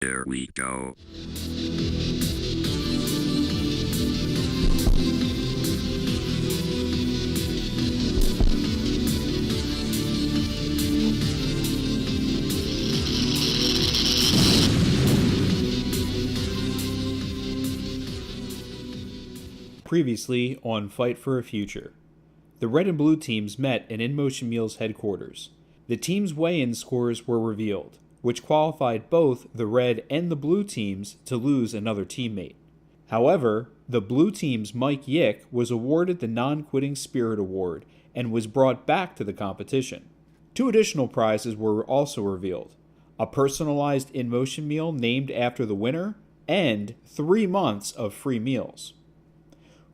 Here we go. Previously on Fight for a Future. The red and blue teams met in Inmotion Meals headquarters. The teams' weigh-in scores were revealed, which qualified both the red and the blue teams to lose another teammate. However, the blue team's Mike Yick was awarded the Non-Quitting Spirit Award and was brought back to the competition. 2 additional prizes were also revealed: a personalized Inmotion meal named after the winner, and 3 months of free meals.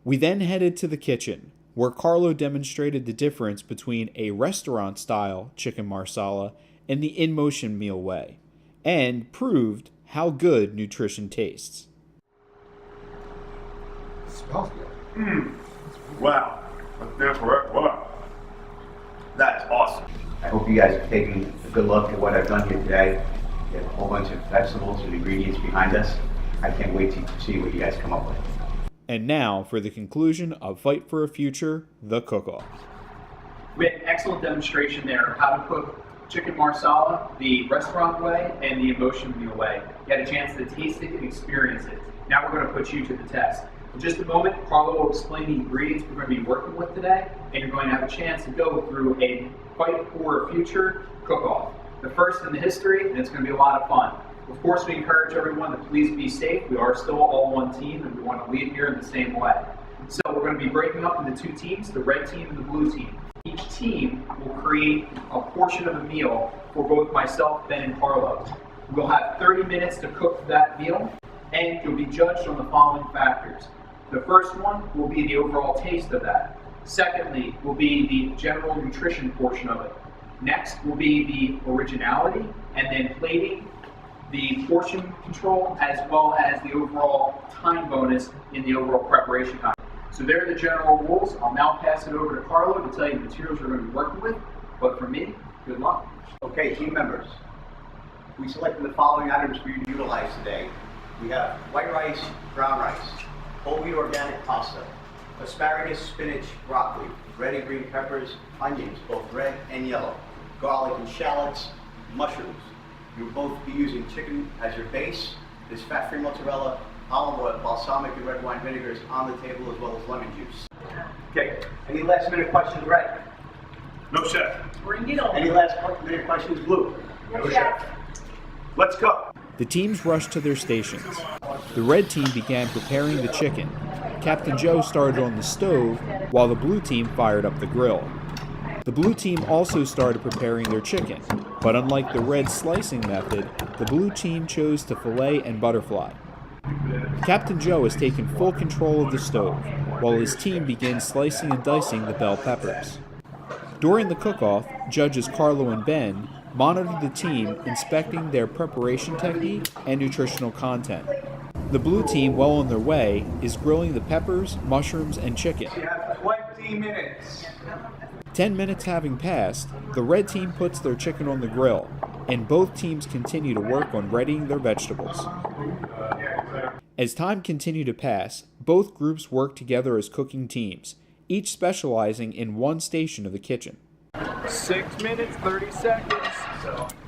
We then headed to the kitchen, where Carlo demonstrated the difference between a restaurant-style chicken marsala and the Inmotion meal way, and proved how good nutrition tastes. It smells good. Wow. Wow. That's awesome. I hope you guys are taking a good look at what I've done here today. We have a whole bunch of vegetables and ingredients behind us. I can't wait to see what you guys come up with. And now for the conclusion of Fight for a Future, the cook-off. We had an excellent demonstration there of how to cook chicken marsala the restaurant way and the Inmotion meal way. You had a chance to taste it and experience it. Now we're going to put you to the test. In just a moment, Carlo will explain the ingredients we're going to be working with today, and you're going to have a chance to go through a Fight for a Future cook-off. The first in the history, and it's going to be a lot of fun. Of course, we encourage everyone to please be safe. We are still all one team, and we want to leave here in the same way. So we're going to be breaking up into 2 teams, the red team and the blue team. Each team will create a portion of a meal for both myself, Ben, and Carlo. We'll have 30 minutes to cook that meal, and you'll be judged on the following factors. The first one will be the overall taste of that. Secondly, will be the general nutrition portion of it. Next will be the originality, and then plating, the portion control, as well as the overall time bonus in the overall preparation time. So there are the general rules. I'll now pass it over to Carlo to tell you the materials we're going to be working with. But for me, good luck. Okay, team members, we selected the following items for you to utilize today. We have white rice, brown rice, whole wheat organic pasta, asparagus, spinach, broccoli, red and green peppers, onions, both red and yellow, garlic and shallots, mushrooms. You'll both be using chicken as your base. There's fat-free mozzarella, olive oil, balsamic, and red wine vinegars on the table, as well as lemon juice. Okay, any last-minute questions, red? No, chef. Bring it on. Any last-minute questions, blue? No, chef. Let's go. The teams rushed to their stations. The red team began preparing the chicken. Captain Joe started on the stove, while the blue team fired up the grill. The blue team also started preparing their chicken, but unlike the red slicing method, the blue team chose to fillet and butterfly. Captain Joe has taken full control of the stove, while his team begins slicing and dicing the bell peppers. During the cook-off, judges Carlo and Ben monitored the team, inspecting their preparation technique and nutritional content. The blue team, well on their way, is grilling the peppers, mushrooms, and chicken. You have 20 minutes. 10 minutes having passed, the red team puts their chicken on the grill, and both teams continue to work on readying their vegetables. As time continued to pass, both groups worked together as cooking teams, each specializing in one station of the kitchen. 6 minutes, 30 seconds.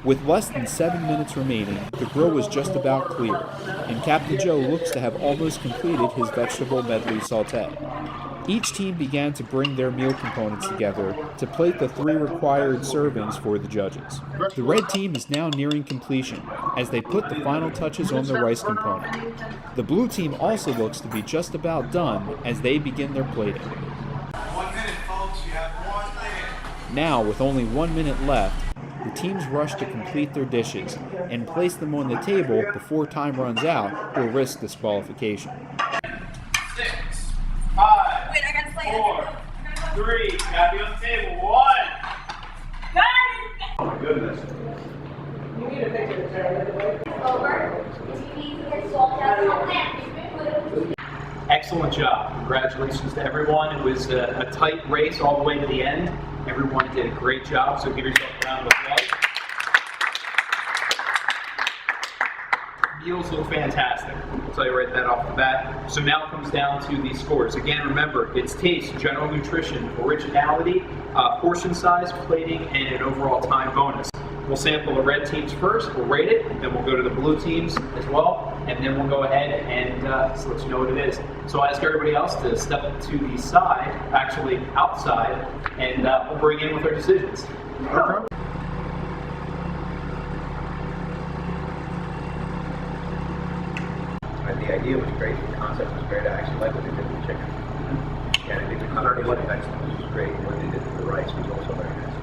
With less than 7 minutes remaining, the grill was just about clear, and Captain Joe looks to have almost completed his vegetable medley sauté. Each team began to bring their meal components together to plate the 3 required servings for the judges. The red team is now nearing completion as they put the final touches on the rice component. The blue team also looks to be just about done as they begin their plating. 1 minute, folks. You have 1 minute. Now, with only 1 minute left, the teams rush to complete their dishes and place them on the table before time runs out or risk disqualification. 6, 5, 4, 3, gotta be on the table. 1. Oh my goodness. You need a picture of Sarah. Over. You need to get salt down on that. Excellent job. Congratulations to everyone. It was a tight race all the way to the end. Everyone did a great job, so give yourself a round of applause. Meals look fantastic. I'll tell you right that off the bat. So now it comes down to these scores. Again, remember, it's taste, general nutrition, originality, portion size, plating, and an overall time bonus. We'll sample the red teams first, we'll rate it, then we'll go to the blue teams as well, and then we'll go ahead and so let you know what it is. So I'll ask everybody else to step to the side, actually outside, and we'll bring in with our decisions. Okay. The idea was great, the concept was great. I actually like what they did with the chicken. And I think the combination of vegetables was great, and what they did with the rice was also very nice.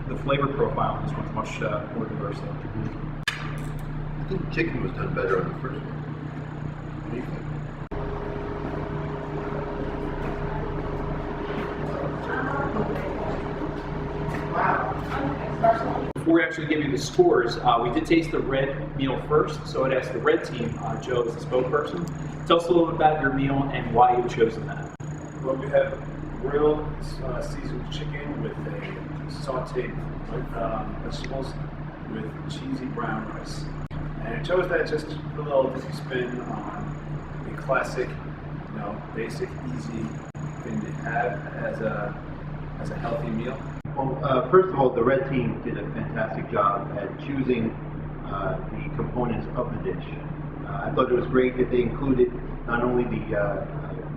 The flavor profile on this one's much more diverse though. I think the chicken was done better on the first one. What do you think? Before we actually give you the scores, we did taste the red meal first, so I'd ask the red team, Joe as the spokesperson, tell us a little bit about your meal and why you've chosen that. Well, we have grilled seasoned chicken with a sauteed vegetables with cheesy brown rice. And I chose that just to put a little Disney spin on a classic, basic, easy thing to have as a healthy meal. Well, first of all, the red team did a fantastic job at choosing the components of the dish. I thought it was great that they included not only the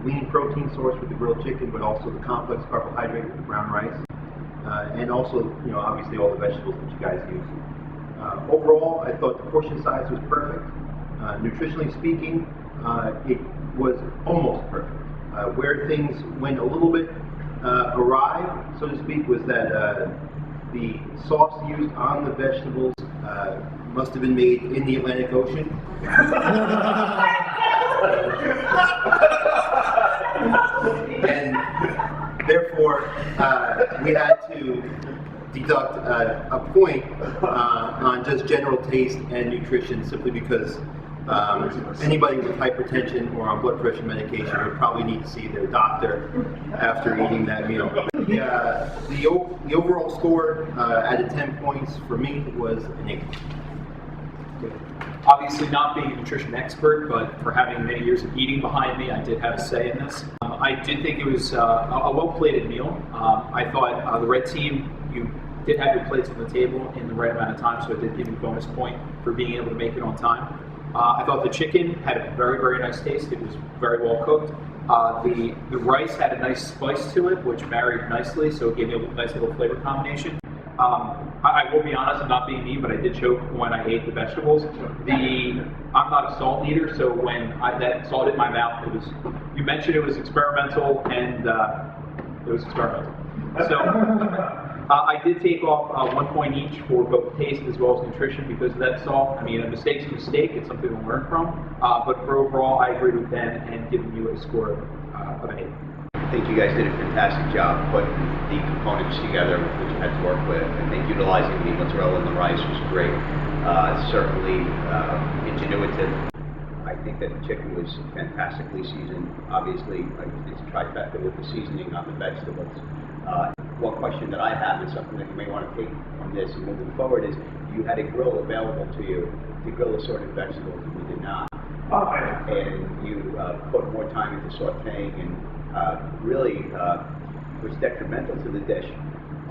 lean protein source with the grilled chicken, but also the complex carbohydrate with the brown rice, and also, obviously all the vegetables that you guys used. Overall, I thought the portion size was perfect. Nutritionally speaking, it was almost perfect. Where things went a little bit awry, so to speak, was that the sauce used on the vegetables must have been made in the Atlantic Ocean. And therefore, we had to deduct a point on just general taste and nutrition, simply because anybody with hypertension or on blood pressure medication would probably need to see their doctor after eating that meal. The overall score out of 10 points for me was an 8. Obviously not being a nutrition expert, but for having many years of eating behind me, I did have a say in this. I did think it was a well-plated meal. I thought the red team, you did have your plates on the table in the right amount of time, so I did give you a bonus point for being able to make it on time. I thought the chicken had a very, very nice taste. It was very well cooked. The rice had a nice spice to it, which married nicely, so it gave me a nice little flavor combination. I will be honest, I'm not being mean, but I did choke when I ate the vegetables. I'm not a salt eater, so when that salt hit my mouth, you mentioned it was experimental, and it was experimental. So I did take off 1 point each for both taste as well as nutrition because of that salt. I mean, a mistake's a mistake. It's something to learn from. But for overall, I agreed with Ben and giving you a score of an 8. I think you guys did a fantastic job putting the components together that you had to work with. I think utilizing the mozzarella and the rice was great. Certainly ingenuitive. I think that the chicken was fantastically seasoned. Obviously, it's a trifecta with the seasoning on the vegetables. One question that I have, and something that you may want to take from this and moving forward, is you had a grill available to you to grill assorted vegetables, and you did not. And you put more time into sauteing, and really was detrimental to the dish.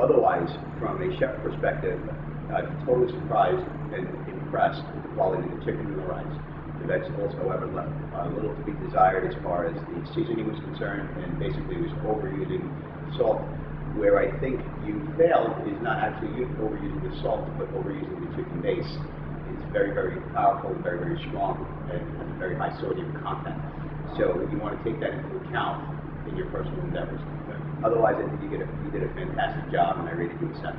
Otherwise, from a chef perspective, totally surprised and impressed with the quality of the chicken and the rice. The vegetables, however, left a little to be desired as far as the seasoning was concerned, and basically was overusing salt. Where I think you failed is not actually overusing the salt, but overusing the chicken base. It's very, very powerful and very, very strong, and has a very high sodium content. So you want to take that into account in your personal endeavors. Otherwise, I think you did a fantastic job, and I rated you a 7.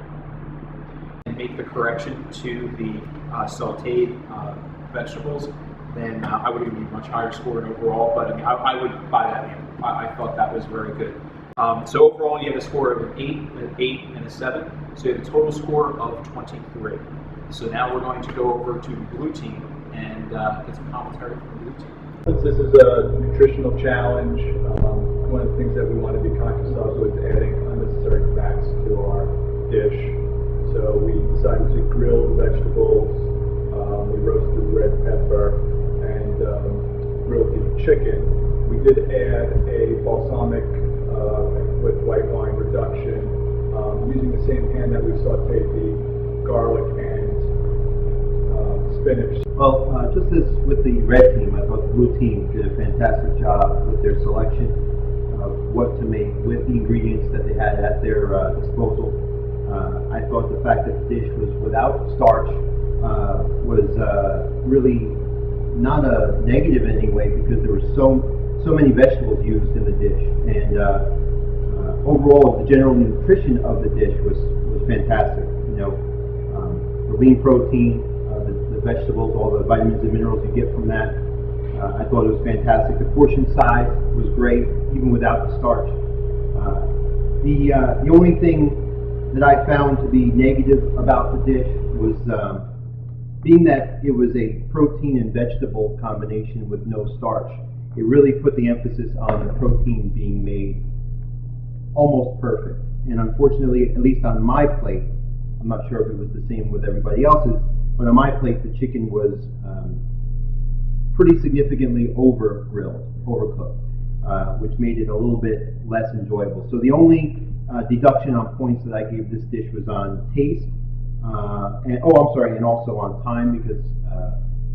And make the correction to the sauteed vegetables, then I would give you a much higher score overall. But I mean, I would buy that meal. I thought that was very good. So overall, you have a score of an 8, an 8, and a 7. So you have a total score of 23. So now we're going to go over to the blue team and get some commentary from the blue team. Since this is a nutritional challenge, one of the things that we want to be conscious of was adding unnecessary fats to our dish. So we decided to grill the vegetables, we roasted the red pepper, and grilled the chicken. We did add a balsamic with white wine reduction, using the same pan that we sauteed the garlic and spinach. Well, just as with the red team, I thought the blue team did a fantastic job with their selection of what to make with the ingredients that they had at their disposal. I thought the fact that the dish was without starch was really not a negative in any way, because there were so many vegetables used in the dish, and overall the general nutrition of the dish was fantastic. You know, the lean protein, the vegetables, all the vitamins and minerals you get from that. I thought it was fantastic. The portion size was great, even without the starch. The only thing that I found to be negative about the dish was being that it was a protein and vegetable combination with no starch. It really put the emphasis on the protein being made almost perfect. And unfortunately, at least on my plate, I'm not sure if it was the same with everybody else's, but on my plate the chicken was pretty significantly overcooked, which made it a little bit less enjoyable. So the only deduction on points that I gave this dish was on taste, and also on time, because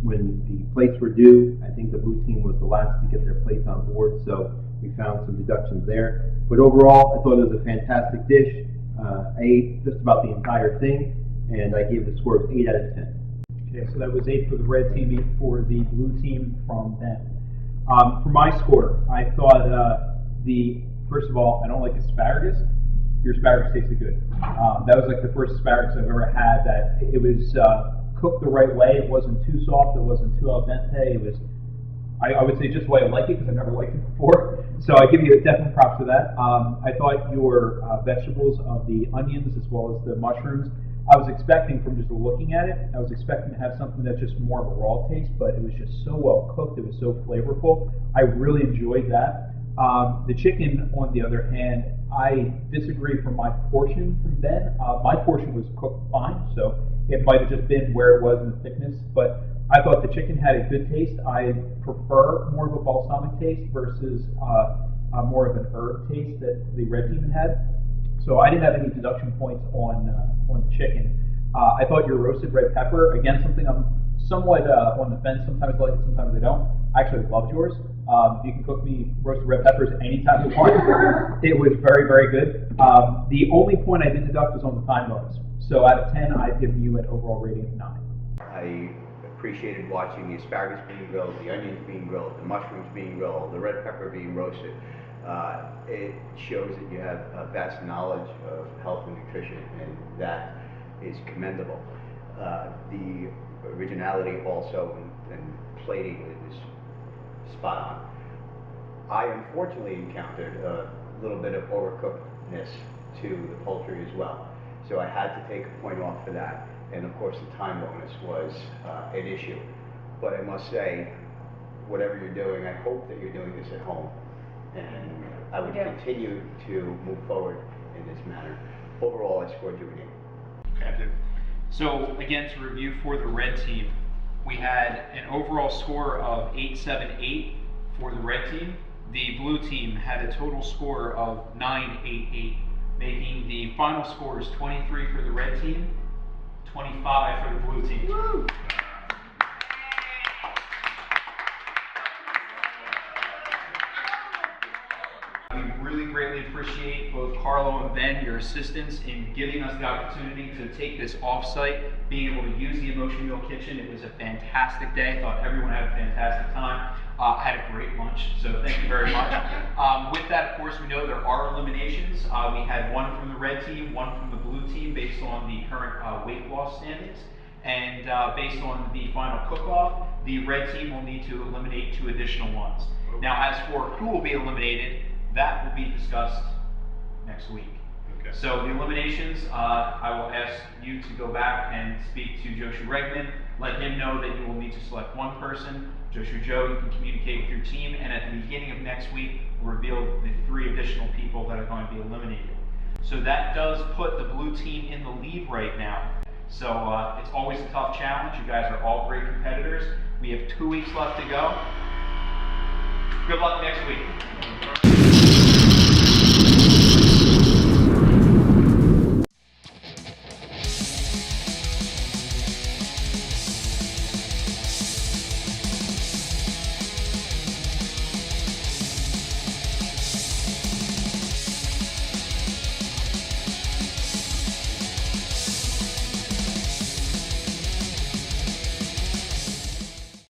when the plates were due, I think the blue team was the last to get their plates on board, so we found some deductions there. But overall, I thought it was a fantastic dish. I ate just about the entire thing, and I gave the score of 8 out of 10. Okay, so that was 8 for the red team, 8 for the blue team from Ben. For my score, I thought first of all, I don't like asparagus. Your asparagus tasted good. That was like the first asparagus I've ever had that it was cooked the right way. It wasn't too soft, it wasn't too al dente. It was, I would say, just the way I like it, because I've never liked it before. So I give you a definite props for that. I thought your vegetables of the onions as well as the mushrooms, I was expecting, from just looking at it, I was expecting to have something that's just more of a raw taste, but it was just so well cooked, it was so flavorful. I really enjoyed that. The chicken, on the other hand, I disagree from my portion from Ben. My portion was cooked fine, so it might have just been where it was in the thickness, but I thought the chicken had a good taste. I prefer more of a balsamic taste versus more of an herb taste that the red team had. So I didn't have any deduction points on the chicken. I thought your roasted red pepper, again, something I'm somewhat on the fence. Sometimes I like it, sometimes I don't. I actually loved yours. You can cook me roasted red peppers anytime you want. It was very, very good. The only point I did deduct was on the time bonus. So out of 10, I've given you an overall rating of 9. I appreciated watching the asparagus being grilled, the onions being grilled, the mushrooms being grilled, the red pepper being roasted. It shows that you have a vast knowledge of health and nutrition, and that is commendable. The originality also and plating is spot on. I unfortunately encountered a little bit of overcookedness to the poultry as well, so I had to take a point off for that, and of course the time bonus was an issue. But I must say, whatever you're doing, I hope that you're doing this at home, and I would continue to move forward in this manner. Overall, I scored you an 8. Okay. So again, to review for the red team, we had an overall score of 878 for the red team. The blue team had a total score of 988, making the final scores 23 for the red team, 25 for the blue team. Woo! We really greatly appreciate both Carlo and Ben, your assistance in giving us the opportunity to take this off-site, being able to use the Emotion Meal Kitchen. It was a fantastic day. I thought everyone had a fantastic time. I had a great lunch, so thank you very much. With that, of course, we know there are eliminations. We had one from the red team, one from the blue team, based on the current weight loss standings. And based on the final cook-off, the red team will need to eliminate 2 additional ones. Now, as for who will be eliminated, that will be discussed next week. Okay. So the eliminations, I will ask you to go back and speak to Joshua Regman, let him know that you will need to select one person. Joshua Joe, you can communicate with your team, and at the beginning of next week, we'll reveal the 3 additional people that are going to be eliminated. So that does put the blue team in the lead right now. So it's always a tough challenge. You guys are all great competitors. We have 2 weeks left to go. Good luck next week.